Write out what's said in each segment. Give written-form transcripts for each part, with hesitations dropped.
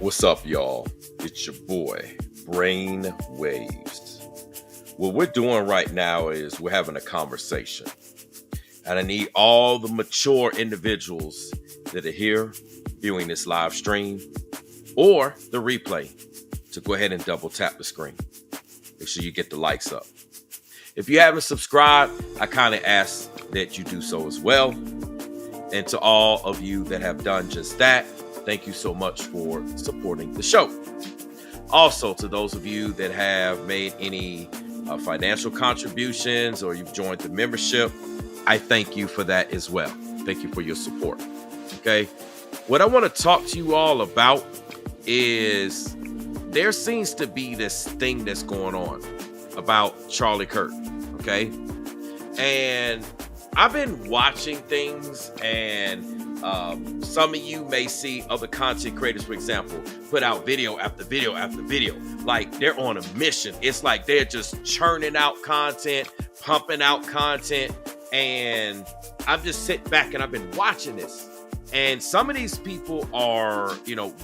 What's up, y'all? It's your boy, Brain Waves. What we're doing right now is we're having a conversation. And I need all the mature individuals that are here viewing this live stream or the replay to go ahead and double tap the screen. Make sure you get the likes up. If you haven't subscribed, I kind of ask that you do so as well. And to all of you that have done just that, thank you so much for supporting the show. Also, to those of you that have made any financial contributions or you've joined the membership, I thank you for that as well. Thank you for your support. Okay. What I want to talk to you all about is there seems to be this thing that's going on about Charlie Kirk. Okay. And I've been watching things, and some of you may see other content creators, for example, put out video after video after video. Like they're on a mission. It's like they're just churning out content, pumping out content. And I've just sit back and I've been watching this. And some of these people are,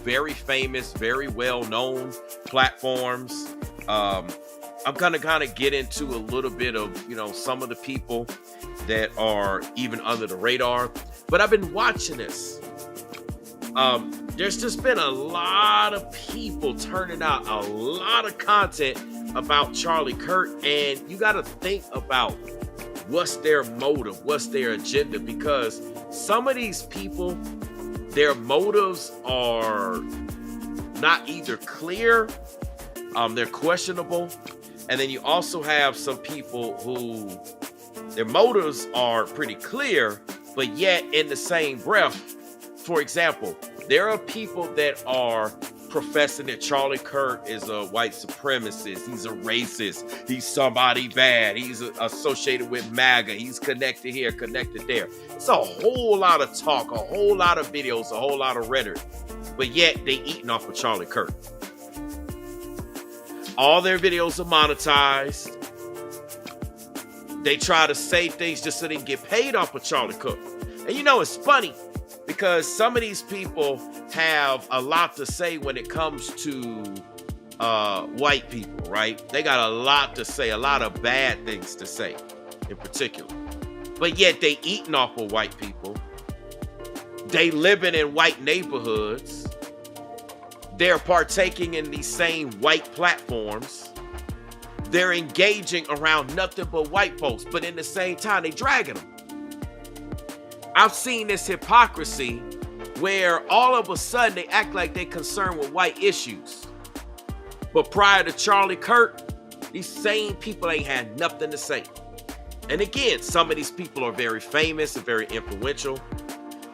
very famous, very well-known platforms. I'm gonna kind of get into a little bit of, some of the people that are even under the radar. But I've been watching this. There's just been a lot of people turning out a lot of content about Charlie Kirk. And you got to think about what's their motive, what's their agenda, because some of these people, their motives are not either clear, they're questionable. And then you also have some people who their motives are pretty clear, but yet in the same breath, for example, there are people that are professing that Charlie Kirk is a white supremacist, he's a racist, he's somebody bad, he's associated with MAGA, he's connected here, connected there. It's a whole lot of talk, a whole lot of videos, a whole lot of rhetoric, but yet they eating off of Charlie Kirk. All their videos are monetized. They try to say things just so they can get paid off of Charlie Kirk. And it's funny because some of these people have a lot to say when it comes to white people, right? They got a lot to say, a lot of bad things to say in particular. But yet they eating off of white people. They living in white neighborhoods. They're partaking in these same white platforms. They're engaging around nothing but white folks, but in the same time, they dragging them. I've seen this hypocrisy where all of a sudden they act like they're concerned with white issues. But prior to Charlie Kirk, these same people ain't had nothing to say. And again, some of these people are very famous and very influential.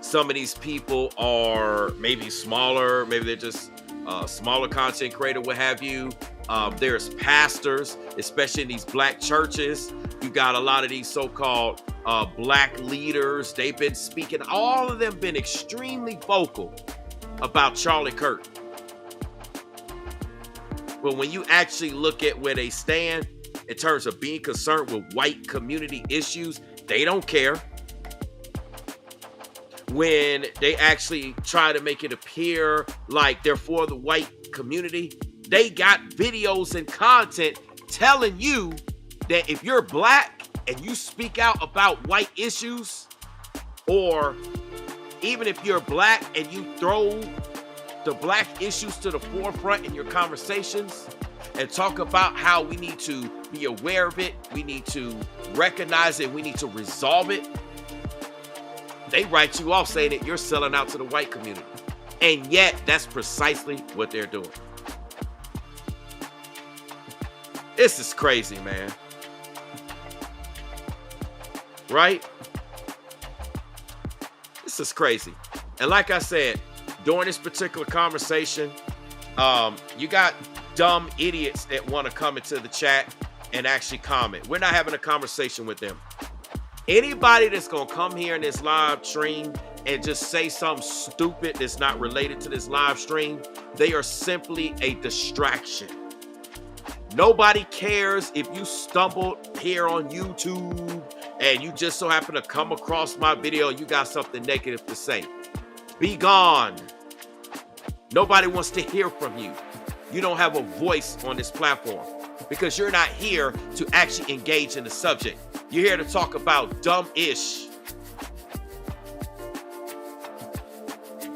Some of these people are maybe smaller, maybe they're just smaller content creator, what have you. There's pastors, especially in these black churches. You got a lot of these so-called black leaders. They've been speaking, all of them been extremely vocal about Charlie Kirk. But when you actually look at where they stand in terms of being concerned with white community issues, they don't care. When they actually try to make it appear like they're for the white community, they got videos and content telling you that if you're black and you speak out about white issues, or even if you're black and you throw the black issues to the forefront in your conversations and talk about how we need to be aware of it, we need to recognize it, we need to resolve it, they write you off saying that you're selling out to the white community. And yet, that's precisely what they're doing. This is crazy, man. Right? This is crazy. And like I said, during this particular conversation, you got dumb idiots that want to come into the chat and actually comment. We're not having a conversation with them. Anybody that's going to come here in this live stream and just say something stupid that's not related to this live stream, they are simply a distraction. Nobody cares if you stumbled here on YouTube and you just so happen to come across my video and you got something negative to say. Be gone. Nobody wants to hear from you. You don't have a voice on this platform because you're not here to actually engage in the subject. You're here to talk about dumb-ish.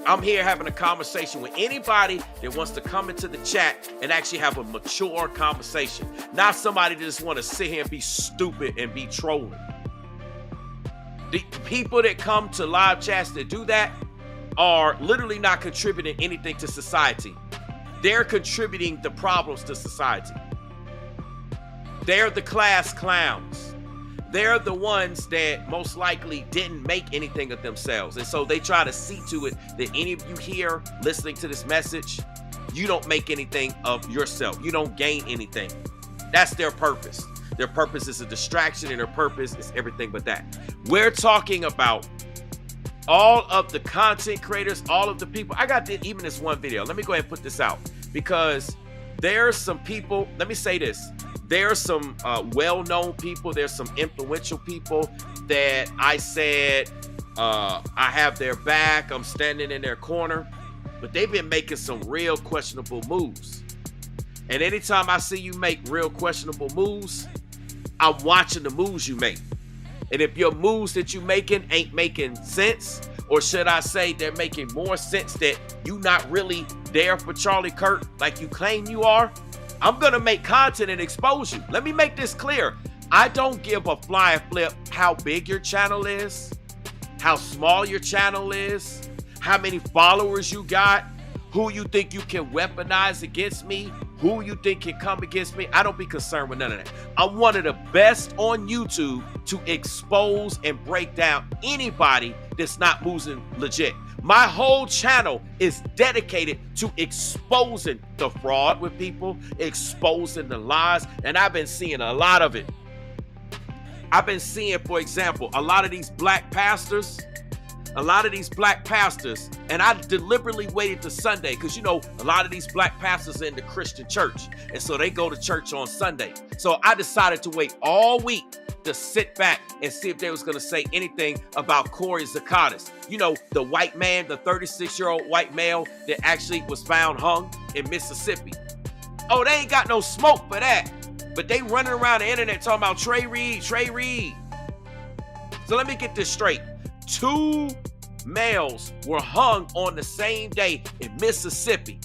I'm here having a conversation with anybody that wants to come into the chat and actually have a mature conversation. Not somebody that just want to sit here and be stupid and be trolling. The people that come to live chats that do that are literally not contributing anything to society. They're contributing the problems to society. They're the class clowns. They're the ones that most likely didn't make anything of themselves. And so they try to see to it that any of you here listening to this message, you don't make anything of yourself. You don't gain anything. That's their purpose. Their purpose is a distraction, and their purpose is everything but that. We're talking about all of the content creators, all of the people. I got even this one video. Let me go ahead and put this out because there's some people. Let me say this. There's some well-known people. There's some influential people that I said I have their back. I'm standing in their corner. But they've been making some real questionable moves. And anytime I see you make real questionable moves, I'm watching the moves you make. And if your moves that you making ain't making sense, or should I say they're making more sense that you not really there for Charlie Kirk like you claim you are, I'm going to make content and expose you. Let me make this clear. I don't give a flying flip how big your channel is, how small your channel is, how many followers you got, who you think you can weaponize against me, who you think can come against me. I don't be concerned with none of that. I'm one of the best on YouTube to expose and break down anybody that's not moving legit. My whole channel is dedicated to exposing the fraud with people, exposing the lies, and I've been seeing a lot of it. I've been seeing, for example, a lot of these black pastors, and I deliberately waited to Sunday because, you know, a lot of these black pastors are in the Christian church, and so they go to church on Sunday. So I decided to wait all week to sit back and see if they was going to say anything about Corey Zakatis. You know, the white man, the 36-year-old white male that actually was found hung in Mississippi. Oh, they ain't got no smoke for that. But they running around the internet talking about Trey Reed. So let me get this straight. 2 males were hung on the same day in Mississippi.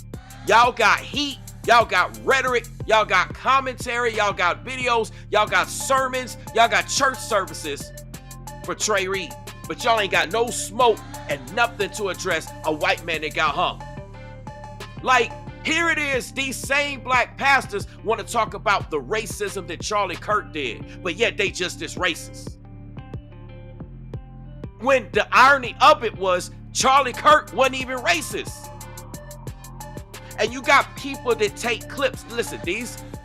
Y'all got heat. Y'all got rhetoric, y'all got commentary, y'all got videos, y'all got sermons, y'all got church services for Trey Reed. But y'all ain't got no smoke and nothing to address a white man that got hung. Like, here it is, these same black pastors want to talk about the racism that Charlie Kirk did, but yet they just as racist. When the irony of it was, Charlie Kirk wasn't even racist. And you got people that take clips. Listen,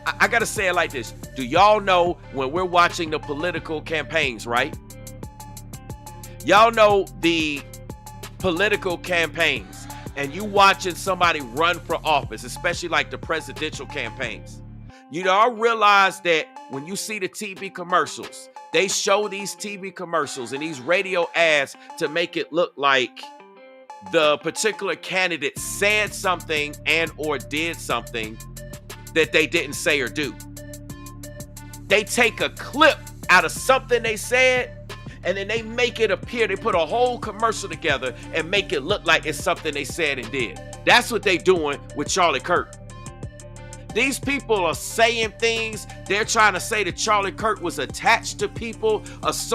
I got to say it like this. Do y'all know when we're watching the political campaigns, right? Y'all know the political campaigns and you watching somebody run for office, especially like the presidential campaigns. You know, I realize that when you see the TV commercials, they show these TV commercials and these radio ads to make it look like the particular candidate said something and or did something that they didn't say or do. They take a clip out of something they said and then they make it appear, they put a whole commercial together and make it look like it's something they said and did. That's what they doing with Charlie Kirk. These people are saying things. They're trying to say that Charlie Kirk was attached to people.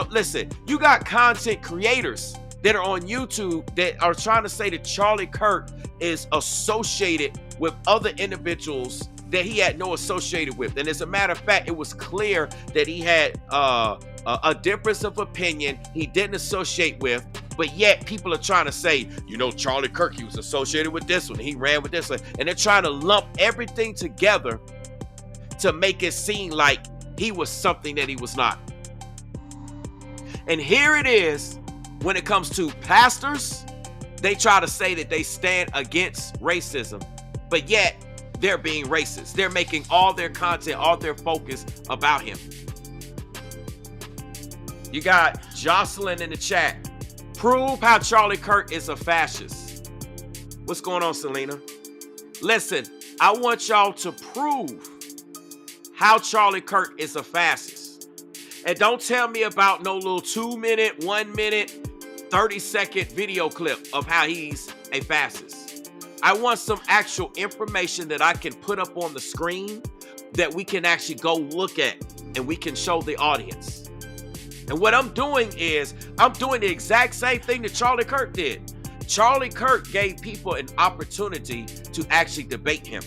Listen, you got content creators that are on YouTube that are trying to say that Charlie Kirk is associated with other individuals that he had no associated with. And as a matter of fact, it was clear that he had a difference of opinion he didn't associate with, but yet people are trying to say, you know, Charlie Kirk, he was associated with this one, he ran with this one, and they're trying to lump everything together to make it seem like he was something that he was not. And here it is. When it comes to pastors, they try to say that they stand against racism, but yet they're being racist. They're making all their content, all their focus about him. You got Jocelyn in the chat. Prove how Charlie Kirk is a fascist. What's going on, Selena? Listen, I want y'all to prove how Charlie Kirk is a fascist. And don't tell me about no little 2-minute, 1 minute, 30-second video clip of how he's a fascist. I want some actual information that I can put up on the screen that we can actually go look at and we can show the audience. And what I'm doing is I'm doing the exact same thing that Charlie Kirk did. Charlie Kirk gave people an opportunity to actually debate him,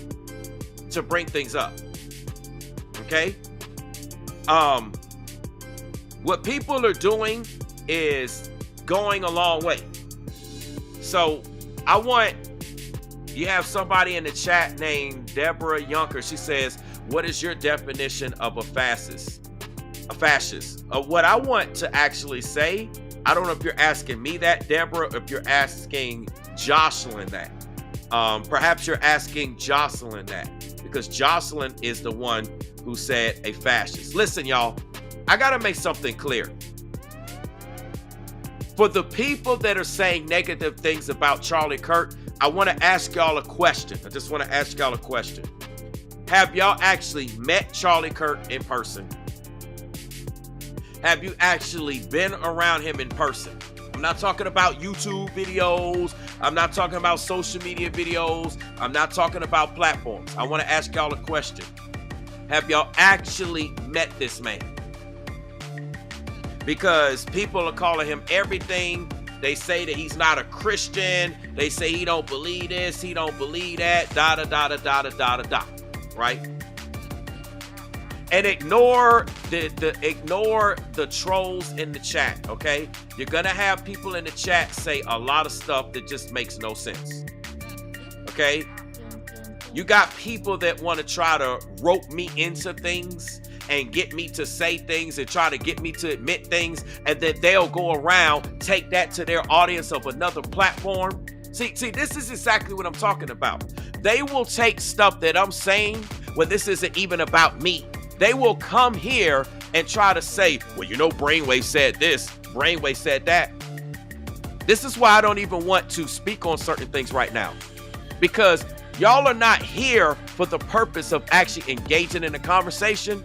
to bring things up. Okay? What people are doing is going a long way. So you have somebody in the chat named Deborah Yunker. She says, what is your definition of a fascist? A fascist. What I want to actually say, I don't know if you're asking me that, Deborah, or if you're asking Jocelyn that. Perhaps you're asking Jocelyn that, because Jocelyn is the one who said a fascist. Listen, y'all, I gotta make something clear. For the people that are saying negative things about Charlie Kirk, I want to ask y'all a question. I just want to ask y'all a question. Have y'all actually met Charlie Kirk in person? Have you actually been around him in person? I'm not talking about YouTube videos. I'm not talking about social media videos. I'm not talking about platforms. I want to ask y'all a question. Have y'all actually met this man? Because people are calling him everything. They say that he's not a Christian. They say he don't believe this, he don't believe that, da. Right? And ignore the trolls in the chat, okay? You're gonna have people in the chat say a lot of stuff that just makes no sense. Okay? You got people that want to try to rope me into things and get me to say things and try to get me to admit things, and then they'll go around, take that to their audience of another platform. See, this is exactly what I'm talking about. They will take stuff that I'm saying when this isn't even about me. They will come here and try to say, well, you know, Brainwave said this, Brainwave said that. This is why I don't even want to speak on certain things right now, because y'all are not here for the purpose of actually engaging in a conversation.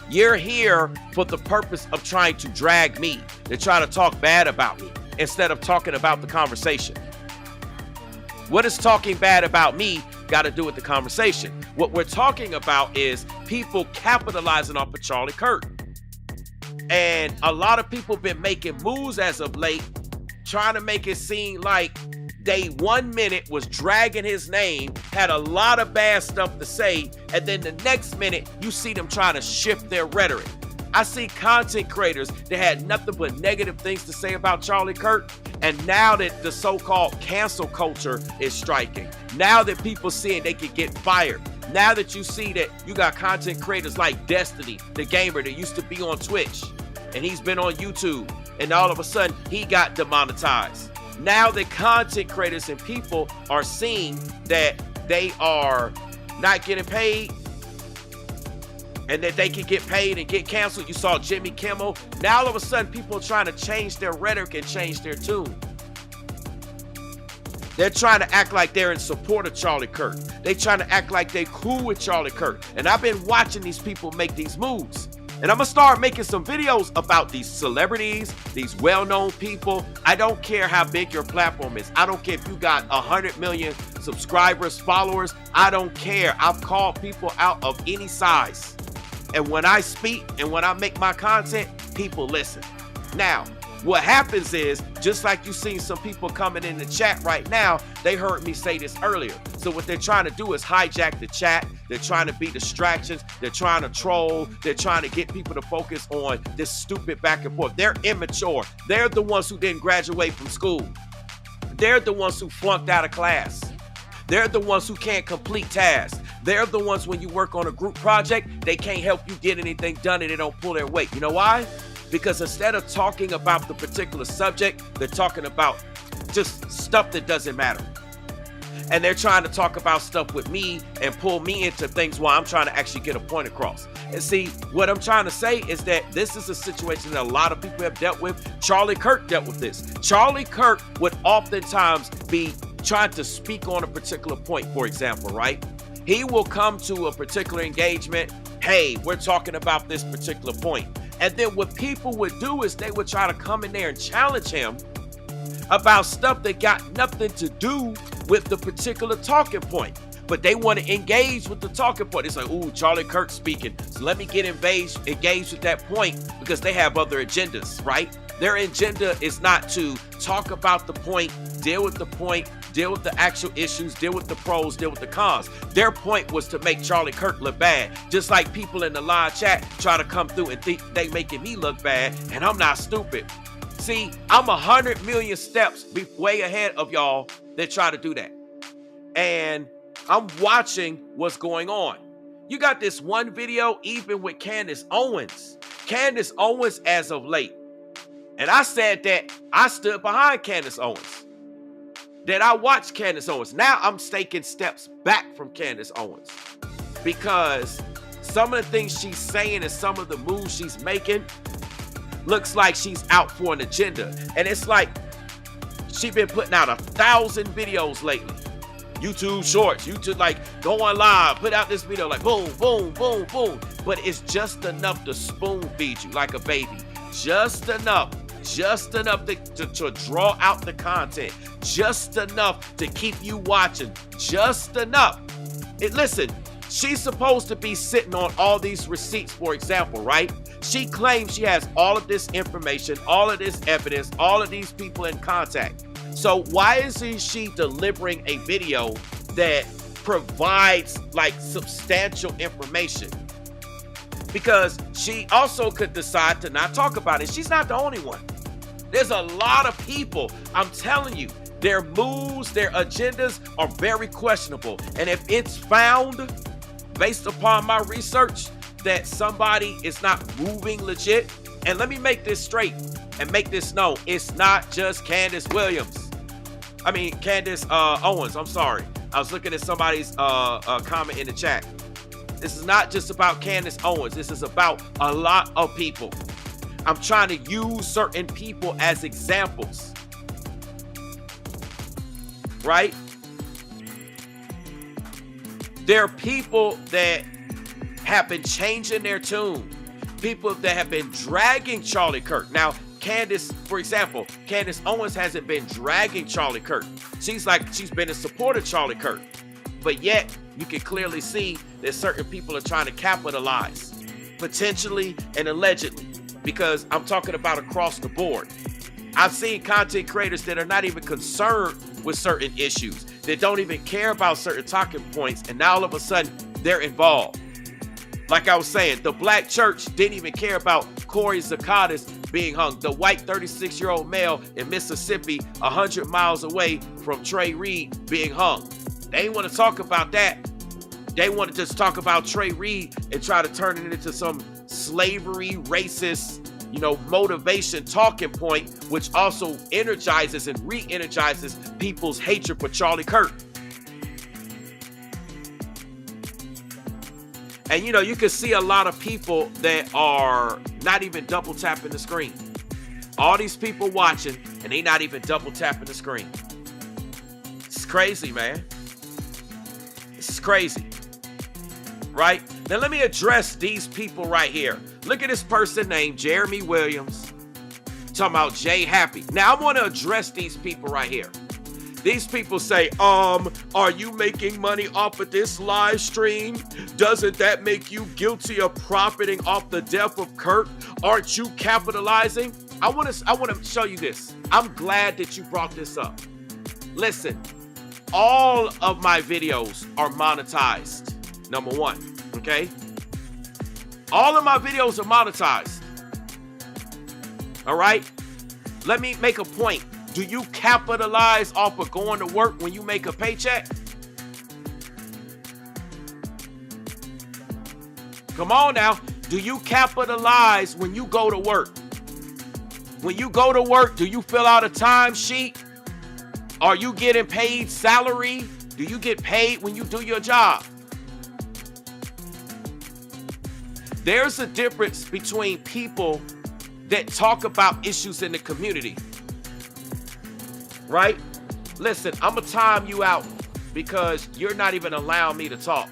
You're here for the purpose of trying to drag me, to try to talk bad about me instead of talking about the conversation. What is talking bad about me got to do with the conversation? What we're talking about is people capitalizing off of Charlie Kirk. And a lot of people have been making moves as of late, trying to make it seem like they 1 minute was dragging his name, had a lot of bad stuff to say, and then the next minute you see them trying to shift their rhetoric. I see content creators that had nothing but negative things to say about Charlie Kirk, and now that the so-called cancel culture is striking, now that people seeing they can get fired, now that you see that you got content creators like Destiny, the gamer that used to be on Twitch, and he's been on YouTube, and all of a sudden he got demonetized. Now the content creators and people are seeing that they are not getting paid and that they can get paid and get canceled. You saw Jimmy Kimmel. Now all of a sudden people are trying to change their rhetoric and change their tune. They're trying to act like they're in support of Charlie Kirk. They're trying to act like they're cool with Charlie Kirk. And I've been watching these people make these moves. And I'm going to start making some videos about these celebrities, these well-known people. I don't care how big your platform is. I don't care if you got 100 million subscribers, followers. I don't care. I've called people out of any size. And when I speak and when I make my content, people listen. Now, what happens is, just like you seen some people coming in the chat right now, they heard me say this earlier. So what they're trying to do is hijack the chat. They're trying to be distractions. They're trying to troll. They're trying to get people to focus on this stupid back and forth. They're immature. They're the ones who didn't graduate from school. They're the ones who flunked out of class. They're the ones who can't complete tasks. They're the ones, when you work on a group project, they can't help you get anything done and they don't pull their weight. You know why? Because instead of talking about the particular subject, they're talking about just stuff that doesn't matter. And they're trying to talk about stuff with me and pull me into things while I'm trying to actually get a point across. And see, what I'm trying to say is that this is a situation that a lot of people have dealt with. Charlie Kirk dealt with this. Charlie Kirk would oftentimes be trying to speak on a particular point, for example, right? He will come to a particular engagement. Hey, we're talking about this particular point. And then what people would do is they would try to come in there and challenge him about stuff that got nothing to do with the particular talking point. But they want to engage with the talking point. It's like, ooh, Charlie Kirk speaking. So let me get engaged with that point because they have other agendas, right? Their agenda is not to talk about the point, deal with the point, deal with the actual issues, deal with the pros, deal with the cons. Their point was to make Charlie Kirk look bad. Just like people in the live chat try to come through and think they making me look bad, and I'm not stupid. See, I'm 100 million steps way ahead of y'all that try to do that. And I'm watching what's going on. You got this one video even with Candace Owens. Candace Owens as of late. And I said that I stood behind Candace Owens. That I watched Candace Owens. Now I'm taking steps back from Candace Owens. Because some of the things she's saying and some of the moves she's making looks like she's out for an agenda. And it's like she's been putting out 1,000 videos lately. YouTube shorts, YouTube, like, go on live, put out this video, like boom, boom, boom, boom. But it's just enough to spoon feed you like a baby. Just enough to draw out the content. Just enough to keep you watching. Just enough. Listen, she's supposed to be sitting on all these receipts, for example, right? She claims she has all of this information, all of this evidence, all of these people in contact. So why isn't she delivering a video that provides like substantial information? Because she also could decide to not talk about it. She's not the only one. There's a lot of people, I'm telling you, their moves, their agendas are very questionable. And if it's found, based upon my research, that somebody is not moving legit, and let me make this straight and make this known, it's not just Candace Owens, I'm sorry. I was looking at somebody's comment in the chat. This is not just about Candace Owens. This is about a lot of people. I'm trying to use certain people as examples. Right? There are people that have been changing their tune. People that have been dragging Charlie Kirk. Now, Candace, for example, Candace Owens hasn't been dragging Charlie Kirk. She's been in support of Charlie Kirk. But yet, you can clearly see that certain people are trying to capitalize, potentially and allegedly, because I'm talking about across the board. I've seen content creators that are not even concerned with certain issues, that don't even care about certain talking points, and now all of a sudden, they're involved. Like I was saying, the black church didn't even care about Corey Zakatas being hung. The white 36-year-old male in Mississippi, 100 miles away from Trey Reed, being hung. They didn't want to talk about that. They want to just talk about Trey Reed and try to turn it into some slavery, racist, motivation talking point, which also energizes and re-energizes people's hatred for Charlie Kirk. And you can see a lot of people that are not even double tapping the screen. All these people watching and they not even double tapping the screen. It's crazy, man. It's crazy. Right? Now let me address these people right here. Look at this person named Jeremy Williams. Talking about Jay Happy. Now I want to address these people right here. These people say, are you making money off of this live stream? Doesn't that make you guilty of profiting off the death of Kirk? Aren't you capitalizing? I want to show you this. I'm glad that you brought this up. Listen, all of my videos are monetized. Number one, okay? All of my videos are monetized. All right? Let me make a point. Do you capitalize off of going to work when you make a paycheck? Come on now. Do you capitalize when you go to work? When you go to work, do you fill out a timesheet? Are you getting paid salary? Do you get paid when you do your job? There's a difference between people that talk about issues in the community. Right? Listen, I'm going to time you out because you're not even allowing me to talk.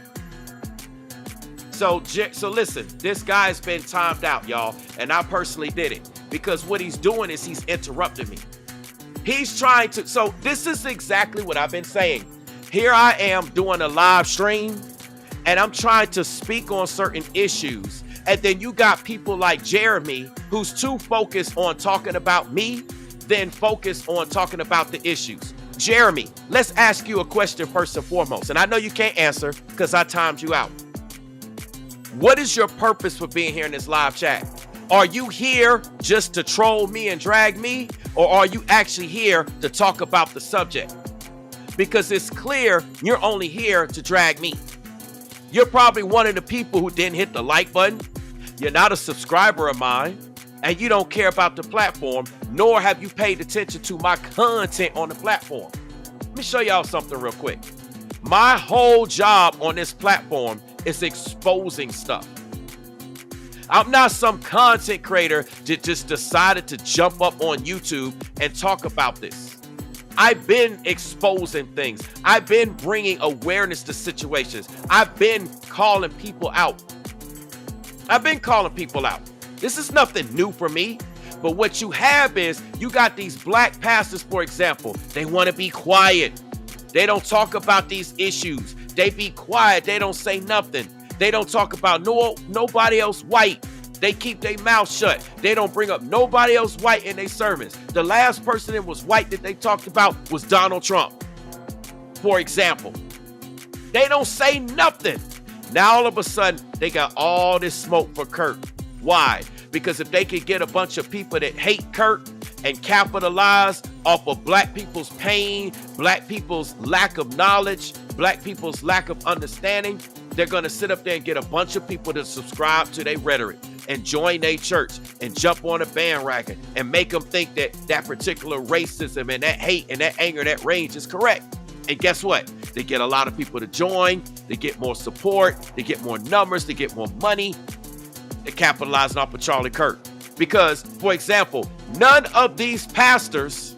So listen, this guy's been timed out, y'all, and I personally did it because what he's doing is he's interrupting me. He's trying to, so this is exactly what I've been saying. Here I am doing a live stream, and I'm trying to speak on certain issues, and then you got people like Jeremy who's too focused on talking about me than focused on talking about the issues. Jeremy, let's ask you a question first and foremost, and I know you can't answer because I timed you out. What is your purpose for being here in this live chat? Are you here just to troll me and drag me, or are you actually here to talk about the subject? Because it's clear you're only here to drag me. You're probably one of the people who didn't hit the like button. You're not a subscriber of mine, and you don't care about the platform, nor have you paid attention to my content on the platform. Let me show y'all something real quick. My whole job on this platform is exposing stuff. I'm not some content creator that just decided to jump up on YouTube and talk about this. I've been exposing things. I've been bringing awareness to situations. I've been calling people out. This is nothing new for me. But what you have is you got these black pastors, for example. They want to be quiet. They don't talk about these issues. They be quiet. They don't say nothing. They don't talk about nobody else white. They keep their mouth shut. They don't bring up nobody else white in their sermons. The last person that was white that they talked about was Donald Trump, for example. They don't say nothing. Now all of a sudden, they got all this smoke for Kirk. Why? Because if they could get a bunch of people that hate Kirk and capitalize off of black people's pain, black people's lack of knowledge, black people's lack of understanding, they're going to sit up there and get a bunch of people to subscribe to their rhetoric and join their church and jump on a bandwagon and make them think that that particular racism and that hate and that anger, that rage is correct. And guess what? They get a lot of people to join. They get more support. They get more numbers. They get more money. They're capitalizing off of Charlie Kirk. Because, for example, none of these pastors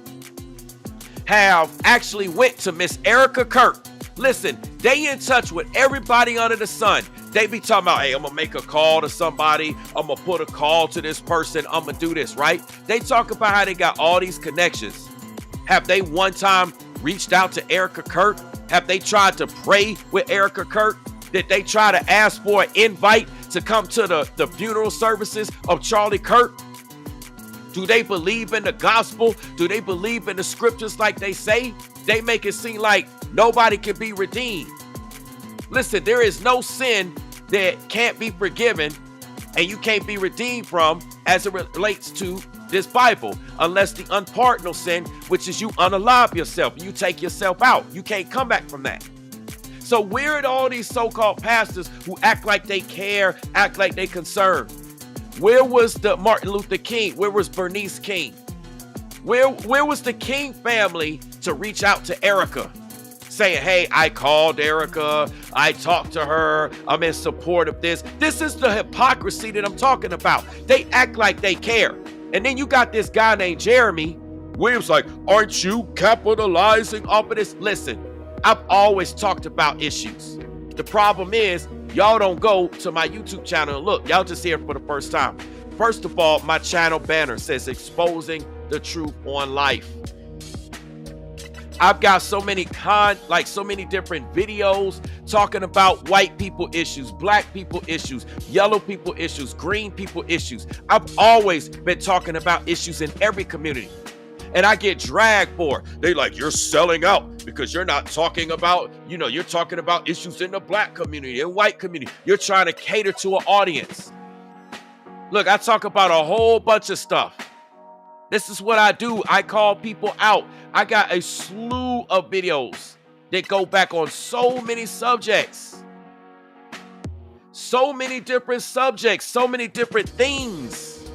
have actually went to Miss Erica Kirk. Listen, they in touch with everybody under the sun. They be talking about, hey, I'm going to make a call to somebody. I'm going to put a call to this person. I'm going to do this, right? They talk about how they got all these connections. Have they one time reached out to Erica Kirk? Have they tried to pray with Erica Kirk? Did they try to ask for an invite to come to the funeral services of Charlie Kirk? Do they believe in the gospel? Do they believe in the scriptures like they say? They make it seem like nobody can be redeemed. Listen, there is no sin that can't be forgiven and you can't be redeemed from as it relates to this Bible, unless the unpardonable sin, which is you unalive yourself, you take yourself out. You can't come back from that. So where are all these so-called pastors who act like they care, act like they concerned? Where was the Martin Luther King? Where was Bernice King? Where was the King family to reach out to Erica? Saying, hey, I called Erica, I talked to her, I'm in support of this. This is the hypocrisy that I'm talking about. They act like they care. And then you got this guy named Jeremy Williams like, aren't you capitalizing off of this? Listen, I've always talked about issues. The problem is, y'all don't go to my YouTube channel and look. Y'all just hear it for the first time. First of all, my channel banner says exposing the truth on life. I've got so many different videos talking about white people issues, black people issues, yellow people issues, green people issues. I've always been talking about issues in every community. And I get dragged for it. They like, you're selling out because you're not talking about, you're talking about issues in the black community and white community. You're trying to cater to an audience. Look, I talk about a whole bunch of stuff. This is what I do. I call people out. I got a slew of videos that go back on so many subjects. So many different subjects, so many different things.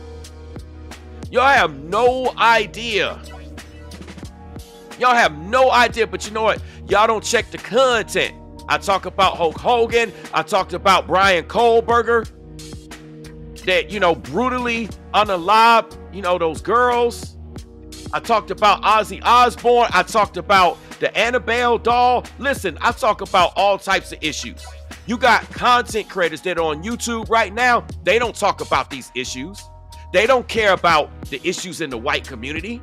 Y'all have no idea. Y'all have no idea, but you know what? Y'all don't check the content. I talk about Hulk Hogan. I talked about Brian Kohlberger that, brutally unalived, those girls. I talked about Ozzy Osbourne. I talked about the Annabelle doll. Listen, I talk about all types of issues. You got content creators that are on YouTube right now. They don't talk about these issues. They don't care about the issues in the white community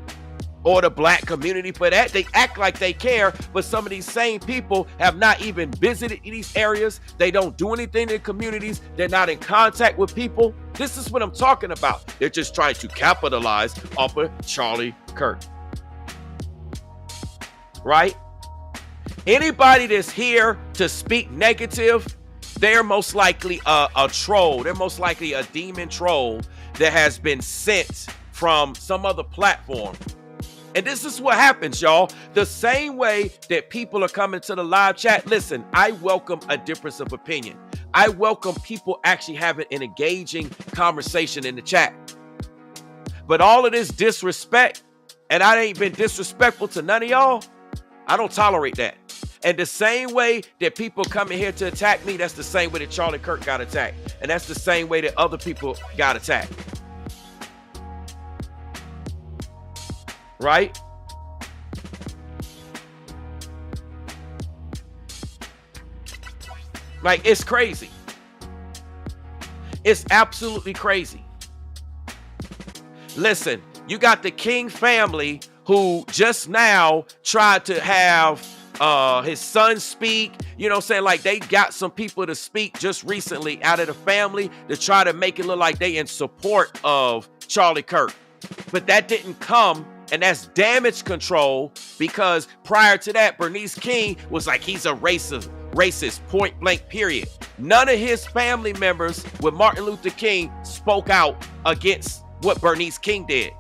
or the black community for that. They act like they care, but some of these same people have not even visited these areas. They don't do anything in communities. They're not in contact with people. This is what I'm talking about. They're just trying to capitalize off of Charlie Kirk. Right? Anybody that's here to speak negative, they're most likely a troll. They're most likely a demon troll that has been sent from some other platform. And this is what happens, y'all. The same way that people are coming to the live chat. Listen, I welcome a difference of opinion. I welcome people actually having an engaging conversation in the chat. But all of this disrespect, and I ain't been disrespectful to none of y'all, I don't tolerate that. And the same way that people come in here to attack me, that's the same way that Charlie Kirk got attacked. And that's the same way that other people got attacked. Right? Like, it's crazy. It's absolutely crazy. Listen, you got the King family who just now tried to have his son speak. You know what I'm saying? Like, they got some people to speak just recently out of the family to try to make it look like they in support of Charlie Kirk. But that didn't come. And that's damage control, because prior to that, Bernice King was like, he's a racist, point blank, period. None of his family members with Martin Luther King spoke out against what Bernice King did.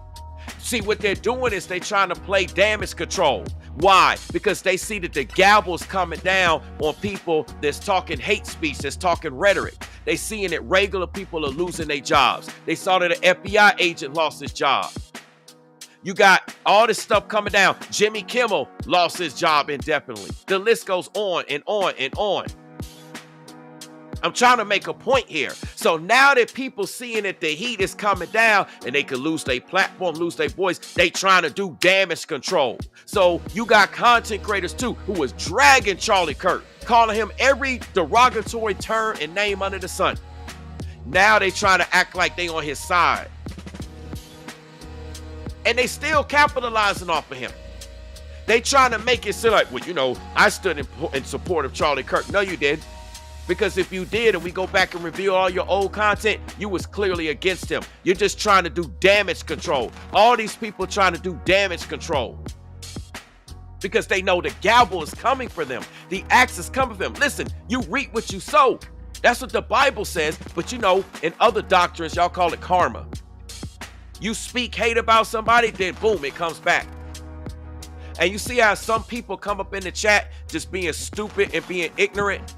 See, what they're doing is they're trying to play damage control. Why? Because they see that the gavel's coming down on people that's talking hate speech, that's talking rhetoric. They seeing that regular people are losing their jobs. They saw that an FBI agent lost his job. You got all this stuff coming down. Jimmy Kimmel lost his job indefinitely. The list goes on and on and on. I'm trying to make a point here. So now that people seeing that the heat is coming down and they could lose their platform, lose their voice, they trying to do damage control. So you got content creators too who was dragging Charlie Kirk, calling him every derogatory term and name under the sun. Now they trying to act like they on his side. And they still capitalizing off of him. They trying to make it seem like, well, you know, I stood in support of Charlie Kirk. No, you did. Because if you did, and we go back and review all your old content, you was clearly against him. You're just trying to do damage control. All these people trying to do damage control. Because they know the gavel is coming for them. The axe is coming for them. Listen, you reap what you sow. That's what the Bible says. But you know, in other doctrines, y'all call it karma. You speak hate about somebody, then boom, it comes back. And you see how some people come up in the chat just being stupid and being ignorant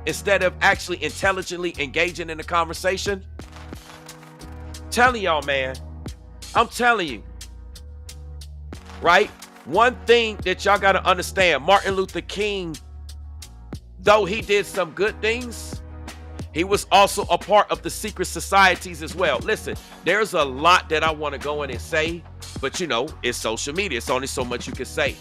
instead of actually intelligently engaging in the conversation? Telling y'all, man. I'm telling you. Right? One thing that y'all got to understand, Martin Luther King, though he did some good things, he was also a part of the secret societies as well. Listen, there's a lot that I want to go in and say, but you know, it's social media. It's only so much you can say.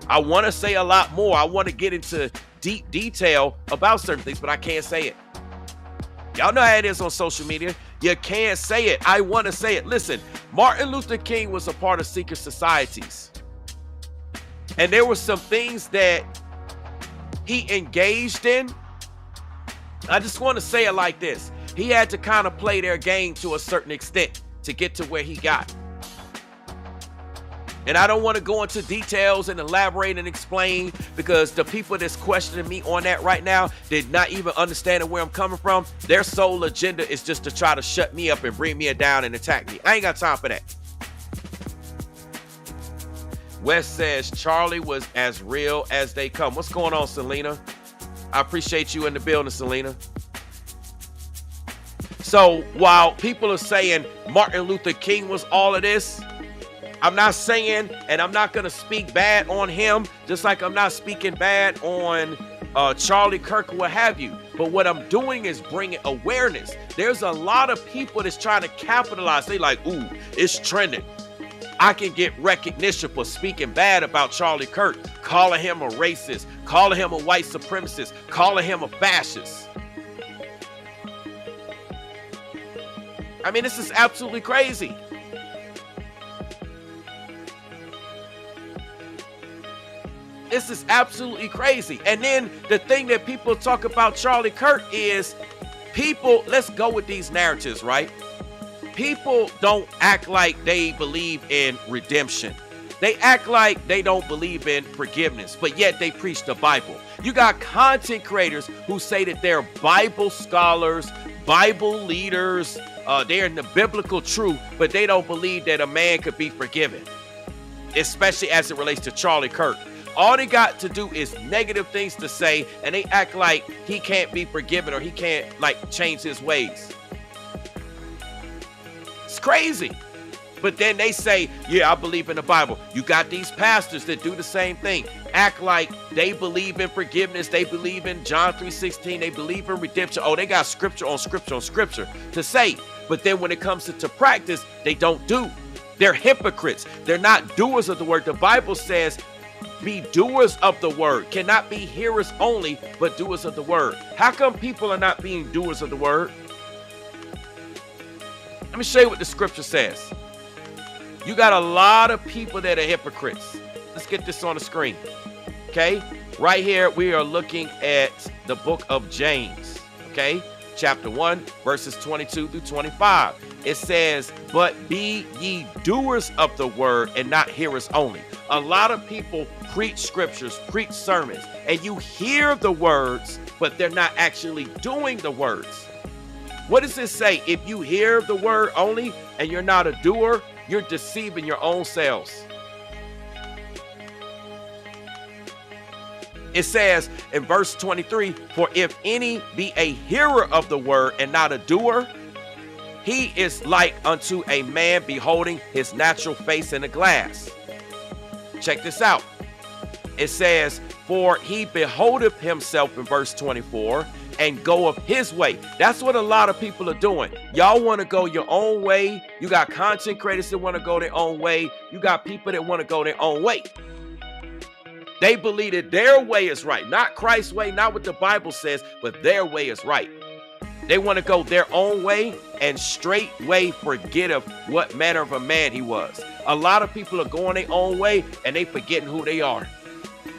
I want to say a lot more. I want to get into deep detail about certain things, but I can't say it. Y'all know how it is on social media. You can't say it. I want to say it. Listen, Martin Luther King was a part of secret societies. And there were some things that he engaged in. I just want to say it like this. He had to kind of play their game to a certain extent to get to where he got. And I don't want to go into details and elaborate and explain, because the people that's questioning me on that right now did not even understand where I'm coming from. Their sole agenda is just to try to shut me up and bring me down and attack me. I ain't got time for that. Wes says Charlie was as real as they come. What's going on, Selena? I appreciate you in the building, Selena. So while people are saying Martin Luther King was all of this, I'm not saying, and I'm not going to speak bad on him, just like I'm not speaking bad on Charlie Kirk or what have you. But what I'm doing is bringing awareness. There's a lot of people that's trying to capitalize. They like, ooh, it's trending. I can get recognition for speaking bad about Charlie Kirk, calling him a racist, calling him a white supremacist, calling him a fascist. I mean, this is absolutely crazy. This is absolutely crazy. And then the thing that people talk about Charlie Kirk is people, let's go with these narratives, right? People don't act like they believe in redemption. They act like they don't believe in forgiveness, but yet they preach the Bible. You got content creators who say that they're Bible scholars, Bible leaders, they're in the biblical truth, but they don't believe that a man could be forgiven, especially as it relates to Charlie Kirk. All they got to do is negative things to say, and they act like he can't be forgiven or he can't change his ways. It's crazy. But then they say, yeah, I believe in the Bible. You got these pastors that do the same thing. Act like they believe in forgiveness. They believe in John 3:16. They believe in redemption. Oh, they got scripture on scripture on scripture to say. But then when it comes to practice, they don't do. They're hypocrites. They're not doers of the word. The Bible says, be doers of the word. Cannot be hearers only, but doers of the word. How come people are not being doers of the word? Let me show you what the scripture says. You got a lot of people that are hypocrites. Let's get this on the screen. Okay? Right here, we are looking at the book of James. Okay? Chapter 1, verses 22 through 25. It says, but be ye doers of the word and not hearers only. A lot of people preach scriptures, preach sermons, and you hear the words, but they're not actually doing the words. What does it say? If you hear the word only and you're not a doer, you're deceiving your own selves. It says in verse 23, for if any be a hearer of the word and not a doer, he is like unto a man beholding his natural face in a glass. Check this out. It says, for he beholdeth himself in verse 24 and goeth his way. That's what a lot of people are doing. Y'all want to go your own way. You got content creators that want to go their own way. You got people that want to go their own way. They believe that their way is right, not Christ's way, not what the Bible says, but their way is right. They want to go their own way and straightway forget of what manner of a man he was. A lot of people are going their own way and they forgetting who they are.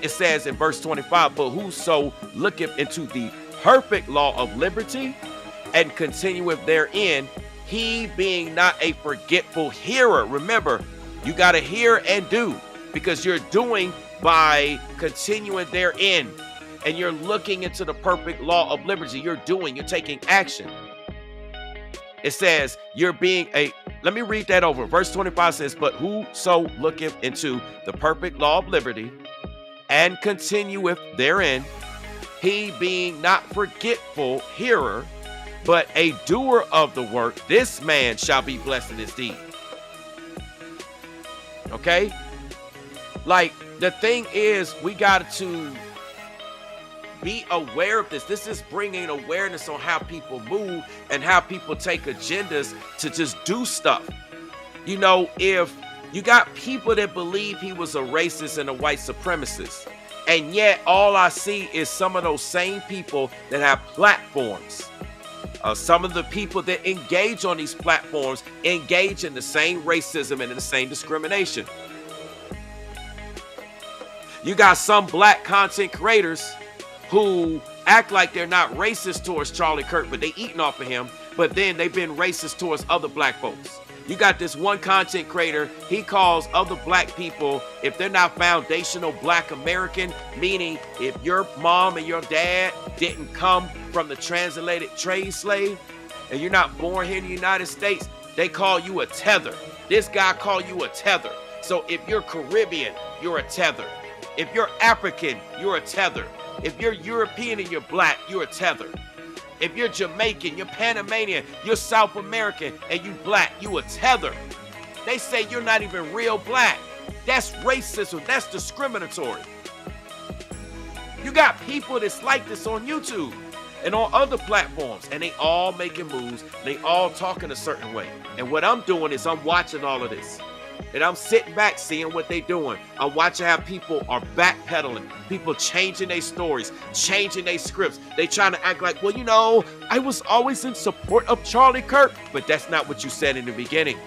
It says in verse 25, but whoso looketh into the perfect law of liberty and continueth therein, he being not a forgetful hearer. Remember, you got to hear and do, because you're doing by continuing therein. And you're looking into the perfect law of liberty. You're doing, you're taking action. It says you're being let me read that over. Verse 25 says, but whoso looketh into the perfect law of liberty and continueth therein, he being not forgetful hearer, but a doer of the work, this man shall be blessed in his deed. Okay? The thing is, we got to be aware of this. This is bringing awareness on how people move and how people take agendas to just do stuff. You know, if you got people that believe he was a racist and a white supremacist, and yet all I see is some of those same people that have platforms. Some of the people that engage on these platforms engage in the same racism and in the same discrimination. You got some black content creators who act like they're not racist towards Charlie Kirk, but they eating off of him, but then they've been racist towards other black folks. You got this one content creator, he calls other black people, if they're not foundational black American, meaning if your mom and your dad didn't come from the translated trade slave, and you're not born here in the United States, they call you a tether. This guy call you a tether. So if you're Caribbean, you're a tether. If you're African, you're a tether. If you're European and you're black, you're a tether. If you're Jamaican, you're Panamanian, you're South American, and you black, you a tether. They say you're not even real black. That's racism. That's discriminatory. You got people that's like this on YouTube and on other platforms, and they all making moves. They all talking a certain way. And what I'm doing is I'm watching all of this. And I'm sitting back seeing what they're doing. I'm watching how people are backpedaling, people changing their stories, changing their scripts. They trying to act like, well, you know, I was always in support of Charlie Kirk, but that's not what you said in the beginning.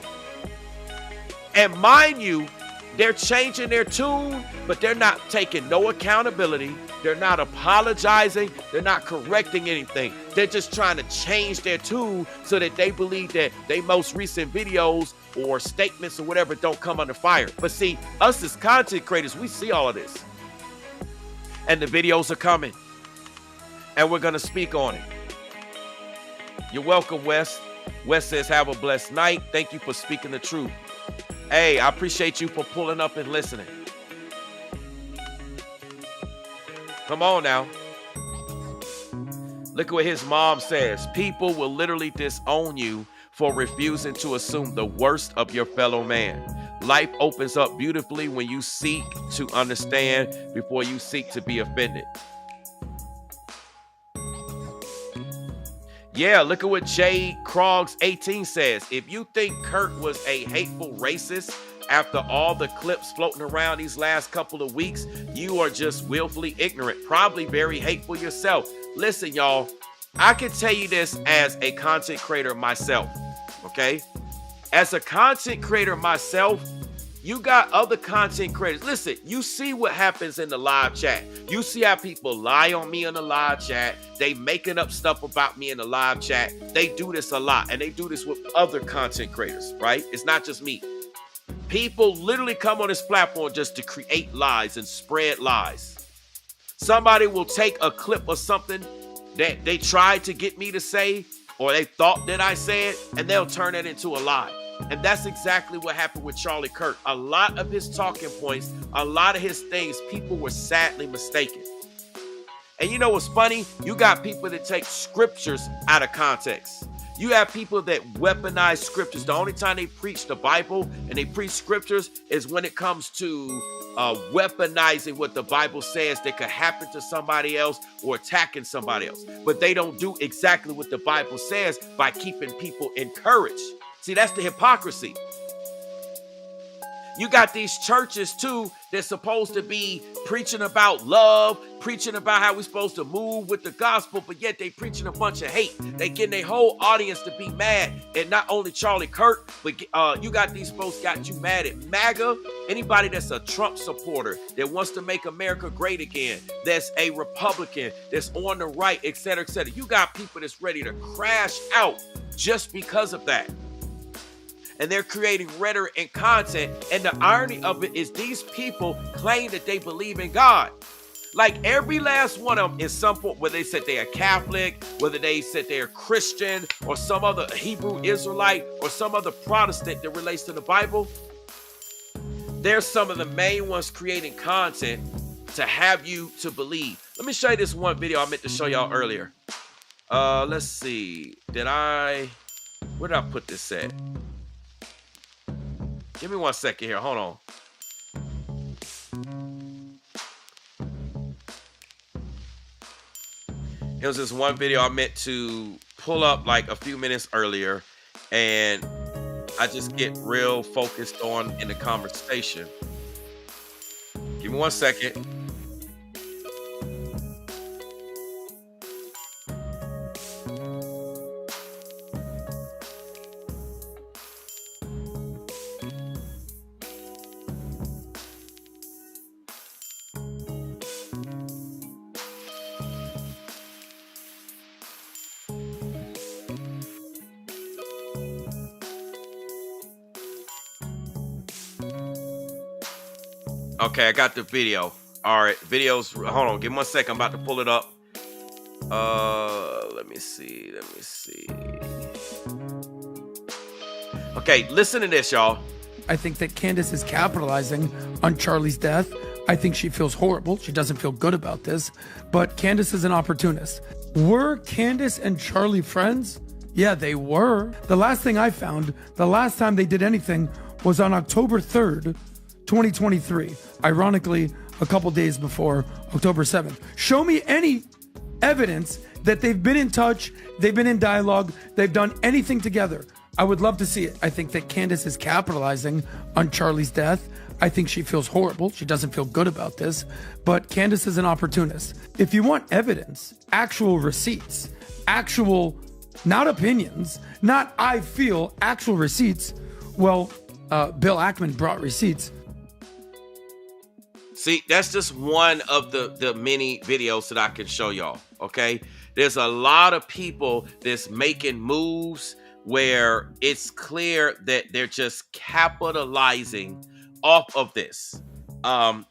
And mind you, they're changing their tune, but they're not taking no accountability. They're not apologizing. They're not correcting anything. They're just trying to change their tune so that they believe that their most recent videos or statements or whatever don't come under fire. But see, us as content creators, we see all of this. And the videos are coming. And we're going to speak on it. You're welcome, Wes. Wes says, have a blessed night. Thank you for speaking the truth. Hey, I appreciate you for pulling up and listening. Come on now. Look at what his mom says. People will literally disown you for refusing to assume the worst of your fellow man. Life opens up beautifully when you seek to understand before you seek to be offended. Yeah, look at what Jay Krogs 18 says. If you think Kirk was a hateful racist after all the clips floating around these last couple of weeks, you are just willfully ignorant, probably very hateful yourself. Listen, y'all, I can tell you this as a content creator myself, okay? As a content creator myself, you got other content creators. Listen, you see what happens in the live chat. You see how people lie on me in the live chat. They making up stuff about me in the live chat. They do this a lot, and they do this with other content creators, right? It's not just me. People literally come on this platform just to create lies and spread lies. Somebody will take a clip of something that they tried to get me to say, or they thought that I said, and they'll turn it into a lie. And that's exactly what happened with Charlie Kirk. A lot of his talking points, a lot of his things, people were sadly mistaken. And you know what's funny? You got people that take scriptures out of context. You have people that weaponize scriptures. The only time they preach the Bible and they preach scriptures is when it comes to weaponizing what the Bible says that could happen to somebody else or attacking somebody else. But they don't do exactly what the Bible says by keeping people encouraged. See, that's the hypocrisy. You got these churches, too, that's supposed to be preaching about love, preaching about how we're supposed to move with the gospel, but yet they preaching a bunch of hate. They getting their whole audience to be mad. And not only Charlie Kirk, but you got these folks got you mad at MAGA. Anybody that's a Trump supporter that wants to make America great again, that's a Republican, that's on the right, et cetera, et cetera. You got people that's ready to crash out just because of that. And they're creating rhetoric and content. And the irony of it is these people claim that they believe in God. Like every last one of them is some point, whether they said they are Catholic, whether they said they're Christian, or some other Hebrew Israelite, or some other Protestant that relates to the Bible. They're some of the main ones creating content to have you to believe. Let me show you this one video I meant to show y'all earlier. Let's see. Where did I put this at? Give me 1 second here. Hold on. It was this one video I meant to pull up like a few minutes earlier, and I just get real focused on in the conversation. Give me 1 second. Okay, I got the video. All right, videos. Hold on, give me 1 second. I'm about to pull it up. Let me see. Okay, listen to this, y'all. I think that Candace is capitalizing on Charlie's death. I think she feels horrible. She doesn't feel good about this. But Candace is an opportunist. Were Candace and Charlie friends? Yeah, they were. The last thing I found, the last time they did anything was on October 3rd, 2023. Ironically, a couple days before October 7th. Show me any evidence that they've been in touch, they've been in dialogue, they've done anything together. I would love to see it. I think that Candace is capitalizing on Charlie's death. I think she feels horrible. She doesn't feel good about this, but Candace is an opportunist. If you want evidence, actual receipts, actual, not opinions, not I feel, actual receipts, well, Bill Ackman brought receipts. See, that's just one of the many videos that I can show y'all, okay? There's a lot of people that's making moves where it's clear that they're just capitalizing off of this.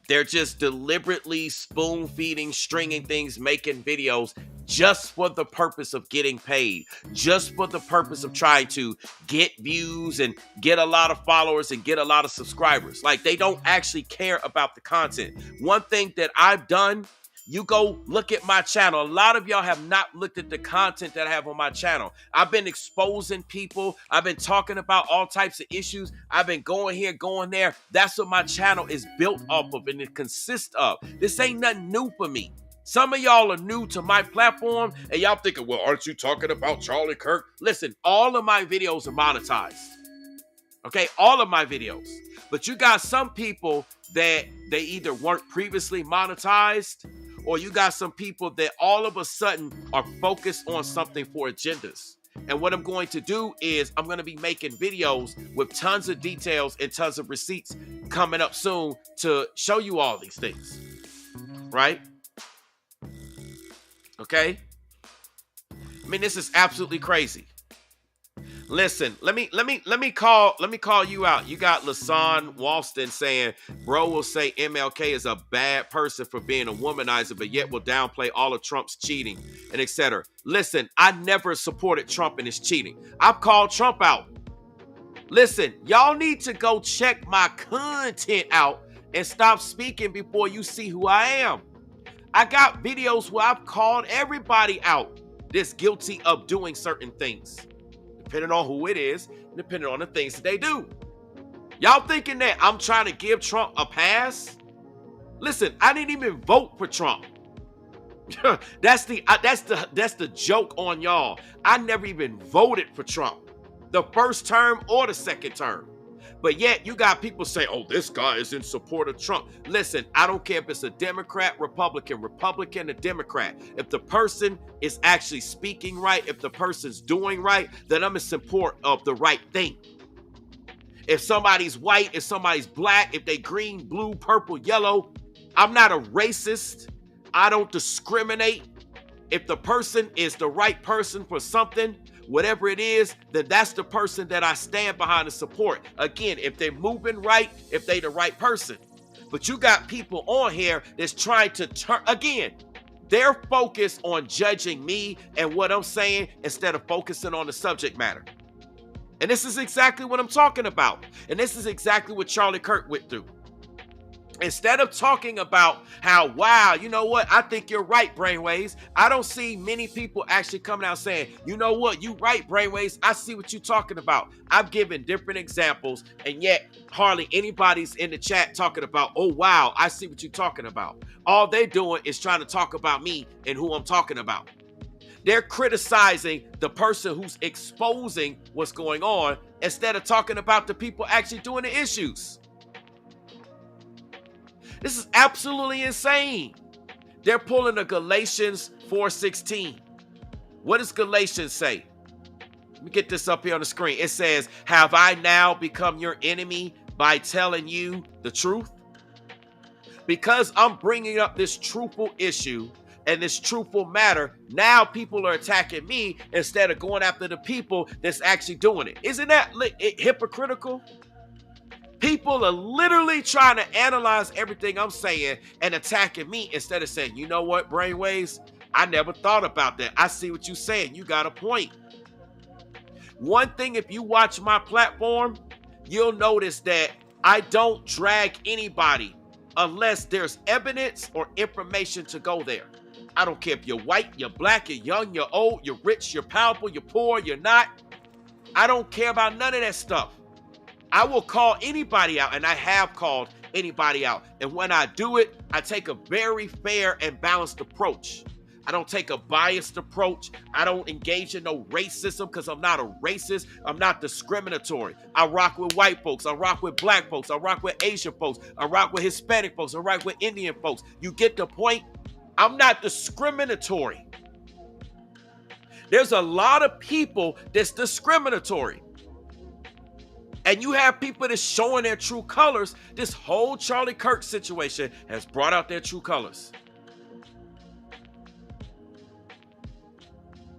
They're just deliberately spoon feeding, stringing things, making videos just for the purpose of getting paid, just for the purpose of trying to get views and get a lot of followers and get a lot of subscribers. Like, they don't actually care about the content. One thing that I've done, you go look at my channel. A lot of y'all have not looked at the content that I have on my channel. I've been exposing people. I've been talking about all types of issues. I've been going here, going there. That's what my channel is built off of and it consists of. This ain't nothing new for me. Some of y'all are new to my platform and y'all thinking, well, aren't you talking about Charlie Kirk? Listen, all of my videos are monetized. Okay, all of my videos. But you got some people that they either weren't previously monetized, or you got some people that all of a sudden are focused on something for agendas. And what I'm going to do is I'm going to be making videos with tons of details and tons of receipts coming up soon to show you all these things. Right? Okay? I mean, this is absolutely crazy. Listen, let me call you out. You got Lasan Walston saying, bro will say MLK is a bad person for being a womanizer, but yet will downplay all of Trump's cheating and etc. Listen, I never supported Trump and his cheating. I've called Trump out. Listen, y'all need to go check my content out and stop speaking before you see who I am. I got videos where I've called everybody out that's guilty of doing certain things, depending on who it is, depending on the things that they do. Y'all thinking that I'm trying to give Trump a pass? Listen, I didn't even vote for Trump. That's the joke on y'all. I never even voted for Trump, the first term or the second term. But yet you got people say, oh, this guy is in support of Trump. Listen, I don't care if it's a Democrat, Republican, or Democrat. If the person is actually speaking right, if the person's doing right, then I'm in support of the right thing. If somebody's white, if somebody's black, if they green, blue, purple, yellow, I'm not a racist. I don't discriminate. If the person is the right person for something, whatever it is, then that's the person that I stand behind and support. Again, if they're moving right, if they the right person. But you got people on here that's trying to turn, again, they're focused on judging me and what I'm saying instead of focusing on the subject matter. And this is exactly what I'm talking about. And this is exactly what Charlie Kirk went through. Instead of talking about how, wow, you know what, I think you're right, Brainwaves, I don't see many people actually coming out saying, you know what, you right, Brainwaves, I see what you're talking about. I've given different examples, and yet hardly anybody's in the chat talking about, oh, wow, I see what you're talking about. All they're doing is trying to talk about me and who I'm talking about. They're criticizing the person who's exposing what's going on instead of talking about the people actually doing the issues. This is absolutely insane. They're pulling a Galatians 4:16. What does Galatians say? Let me get this up here on the screen. It says, have I now become your enemy by telling you the truth? Because I'm bringing up this truthful issue and this truthful matter, now people are attacking me instead of going after the people that's actually doing it. Isn't that hypocritical? People are literally trying to analyze everything I'm saying and attacking me instead of saying, you know what, Brainwaves, I never thought about that. I see what you're saying. You got a point. One thing, if you watch my platform, you'll notice that I don't drag anybody unless there's evidence or information to go there. I don't care if you're white, you're black, you're young, you're old, you're rich, you're powerful, you're poor, you're not. I don't care about none of that stuff. I will call anybody out, and I have called anybody out. And when I do it, I take a very fair and balanced approach. I don't take a biased approach. I don't engage in no racism because I'm not a racist. I'm not discriminatory. I rock with white folks. I rock with black folks. I rock with Asian folks. I rock with Hispanic folks. I rock with Indian folks. You get the point? I'm not discriminatory. There's a lot of people that's discriminatory. And you have people that's showing their true colors. This whole Charlie Kirk situation has brought out their true colors.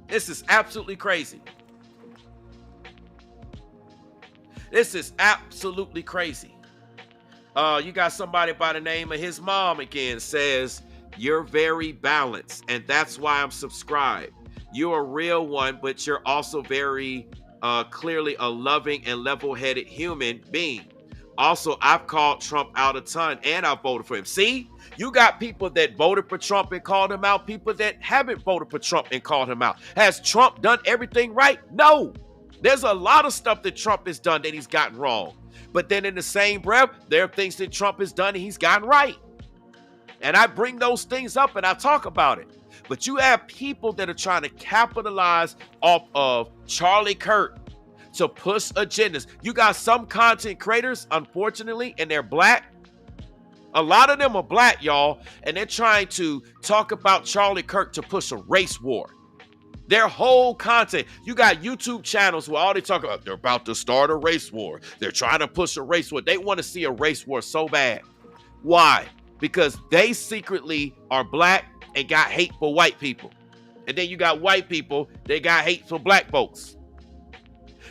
This is absolutely crazy. This is absolutely crazy. You got somebody by the name of his mom again says, you're very balanced, and that's why I'm subscribed. You're a real one, but you're also very clearly a loving and level-headed human being. Also, I've called Trump out a ton, and I voted for him. See, you got people that voted for Trump and called him out, people that haven't voted for Trump and called him out. Has Trump done everything right? No. There's a lot of stuff that Trump has done that he's gotten wrong. But then in the same breath, there are things that Trump has done and he's gotten right. And I bring those things up and I talk about it. But you have people that are trying to capitalize off of Charlie Kirk to push agendas. You got some content creators, unfortunately, and they're black. A lot of them are black, y'all, and they're trying to talk about Charlie Kirk to push a race war. Their whole content, you got YouTube channels where all they talk about, they're about to start a race war. They're trying to push a race war. They want to see a race war so bad. Why? Because they secretly are black and got hate for white people. And then you got white people, they got hate for black folks.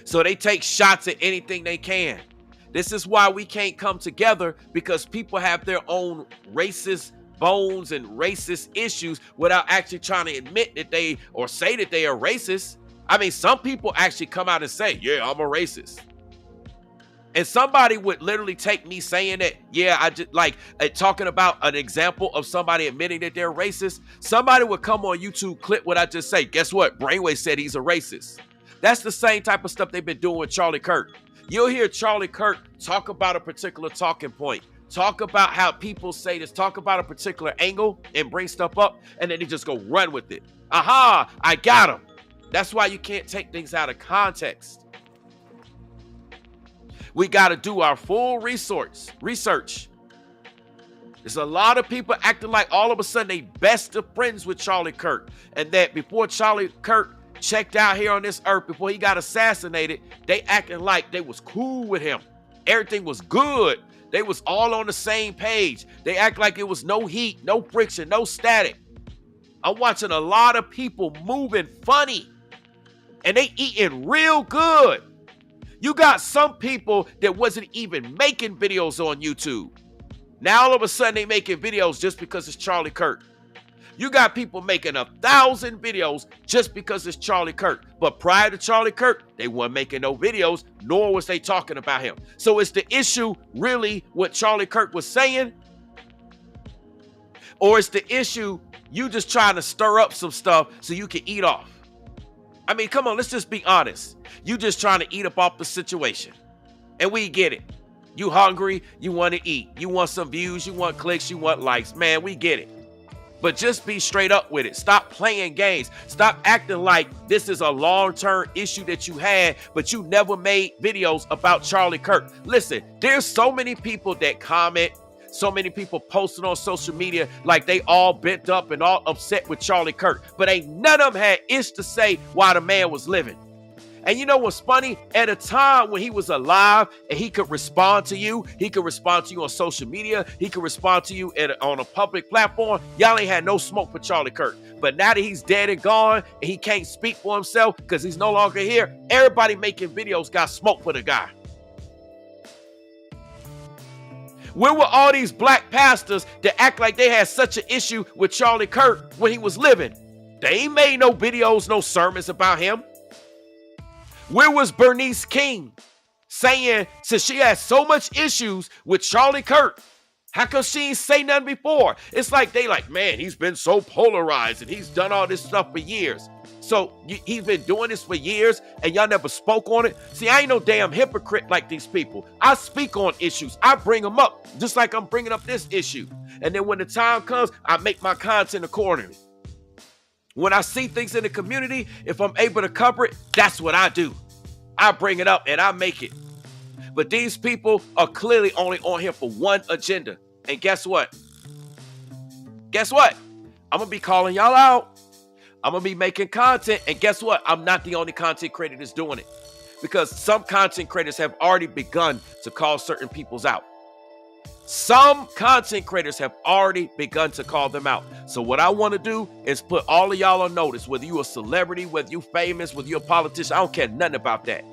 So they take shots at anything they can. This is why we can't come together, because people have their own racist bones and racist issues without actually trying to admit that they or say that they are racist. I mean, some people actually come out and say, yeah, I'm a racist. And somebody would literally take me saying that, yeah, I just like talking about an example of somebody admitting that they're racist. Somebody would come on YouTube, clip what I just say. Guess what? Brainwave said he's a racist. That's the same type of stuff they've been doing with Charlie Kirk. You'll hear Charlie Kirk talk about a particular talking point, talk about how people say this, talk about a particular angle and bring stuff up, and then he just go run with it. Aha, I got him. That's why you can't take things out of context. We got to do our full research. There's a lot of people acting like all of a sudden they best of friends with Charlie Kirk, and that before Charlie Kirk checked out here on this earth, before he got assassinated, they acting like they was cool with him. Everything was good. They was all on the same page. They act like it was no heat, no friction, no static. I'm watching a lot of people moving funny, and they eating real good. You got some people that wasn't even making videos on YouTube. Now all of a sudden they making videos just because it's Charlie Kirk. You got people making 1,000 videos just because it's Charlie Kirk. But prior to Charlie Kirk, they weren't making no videos, nor was they talking about him. So is the issue really what Charlie Kirk was saying? Or is the issue you just trying to stir up some stuff so you can eat off? I mean, come on, let's just be honest. You just trying to eat up off the situation. And we get it. You hungry, you want to eat. You want some views, you want clicks, you want likes. Man, we get it. But just be straight up with it. Stop playing games. Stop acting like this is a long-term issue that you had, but you never made videos about Charlie Kirk. Listen, there's so many people that comment, so many people posting on social media like they all bent up and all upset with Charlie Kirk, but ain't none of them had ish to say while the man was living. And you know what's funny? At a time when he was alive and he could respond to you, he could respond to you on social media, he could respond to you on a public platform, y'all ain't had no smoke for Charlie Kirk. But now that he's dead and gone and he can't speak for himself because he's no longer here, everybody making videos got smoke for the guy. Where were all these black pastors that act like they had such an issue with Charlie Kirk when he was living? They ain't made no videos, no sermons about him. Where was Bernice King saying, since she had so much issues with Charlie Kirk, how come she ain't say nothing before? It's like they like, man, he's been so polarized and he's done all this stuff for years. So he's been doing this for years and y'all never spoke on it? See, I ain't no damn hypocrite like these people. I speak on issues. I bring them up just like I'm bringing up this issue. And then when the time comes, I make my content accordingly. When I see things in the community, if I'm able to cover it, that's what I do. I bring it up and I make it. But these people are clearly only on here for one agenda. And guess what? Guess what? I'm going to be calling y'all out. I'm going to be making content. And guess what? I'm not the only content creator that's doing it. Because some content creators have already begun to call certain peoples out. Some content creators have already begun to call them out. So what I want to do is put all of y'all on notice, whether you a celebrity, whether you famous, whether you a politician, I don't care nothing about that.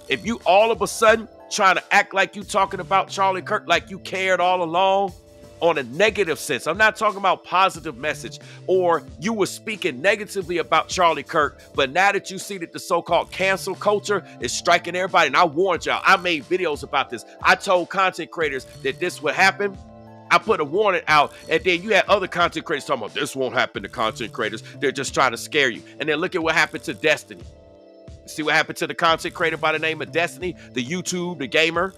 If you all of a sudden trying to act like you talking about Charlie Kirk like you cared all along on a negative sense. I'm not talking about positive message, or you were speaking negatively about Charlie Kirk, but now that you see that the so-called cancel culture is striking everybody, and I warned y'all, I made videos about this. I told content creators that this would happen. I put a warning out, and then you had other content creators talking about this won't happen to content creators. They're just trying to scare you. And then look at what happened to Destiny. See what happened to the content creator by the name of Destiny, the YouTube, the gamer.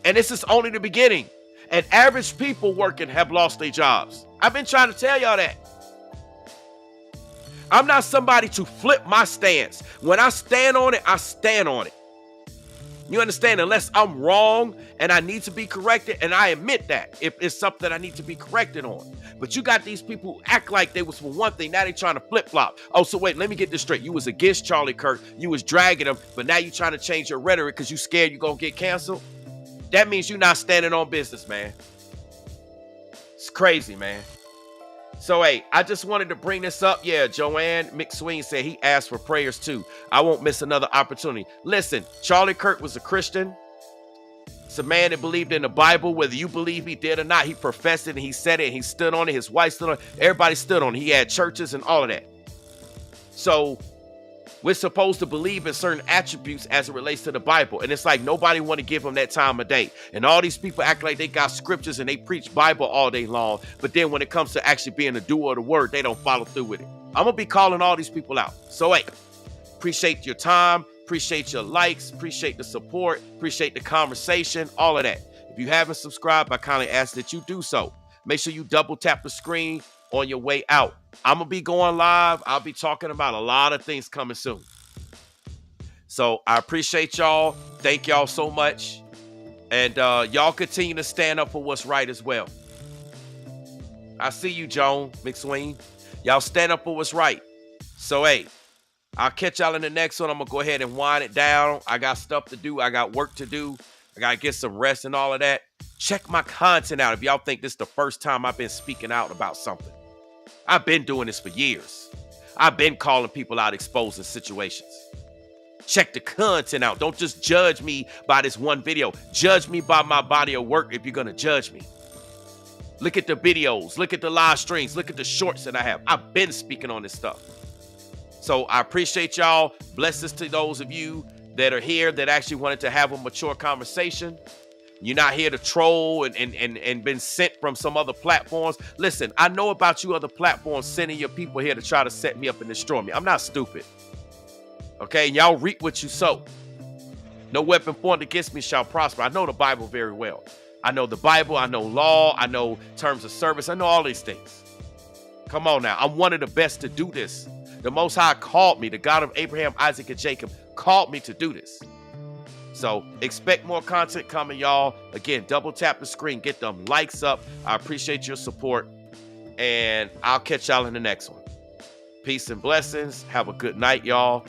And this is only the beginning. And average people working have lost their jobs. I've been trying to tell y'all that. I'm not somebody to flip my stance. When I stand on it, I stand on it. You understand? Unless I'm wrong and I need to be corrected, and I admit that if it's something I need to be corrected on. But you got these people who act like they was for one thing, now they trying to flip-flop. Oh, so wait, let me get this straight. You was against Charlie Kirk, you was dragging him, but now you trying to change your rhetoric because you scared you're going to get canceled? That means you're not standing on business, man. It's crazy, man. So, hey, I just wanted to bring this up. Yeah, Joanne McSween said he asked for prayers too. I won't miss another opportunity. Listen, Charlie Kirk was a Christian. It's a man that believed in the Bible, whether you believe he did or not. He professed it and he said it and he stood on it. His wife stood on it. Everybody stood on it. He had churches and all of that. So we're supposed to believe in certain attributes as it relates to the Bible. And it's like nobody want to give them that time of day. And all these people act like they got scriptures and they preach Bible all day long. But then when it comes to actually being a doer of the word, they don't follow through with it. I'm going to be calling all these people out. So, hey, appreciate your time. Appreciate your likes. Appreciate the support. Appreciate the conversation. All of that. If you haven't subscribed, I kindly ask that you do so. Make sure you double tap the screen on your way out. I'm going to be going live. I'll be talking about a lot of things coming soon. So I appreciate y'all. Thank y'all so much. And y'all continue to stand up for what's right as well. I see you, Joan McSween. Y'all stand up for what's right. So, hey, I'll catch y'all in the next one. I'm going to go ahead and wind it down. I got stuff to do. I got work to do. I got to get some rest and all of that. Check my content out if y'all think this is the first time I've been speaking out about something. I've been doing this for years. I've been calling people out, exposing situations. Check the content out. Don't just judge me by this one video. Judge me by my body of work if you're going to judge me. Look at the videos. Look at the live streams. Look at the shorts that I have. I've been speaking on this stuff. So I appreciate y'all. Blessings to those of you that are here that actually wanted to have a mature conversation. You're not here to troll and been sent from some other platforms. Listen, I know about you other platforms sending your people here to try to set me up and destroy me. I'm not stupid. Okay, and y'all reap what you sow. No weapon formed against me shall prosper. I know the Bible very well. I know the Bible. I know law. I know terms of service. I know all these things. Come on now. I'm one of the best to do this. The Most High called me. The God of Abraham, Isaac, and Jacob called me to do this. So expect more content coming, y'all. Again, double tap the screen. Get them likes up. I appreciate your support. And I'll catch y'all in the next one. Peace and blessings. Have a good night, y'all.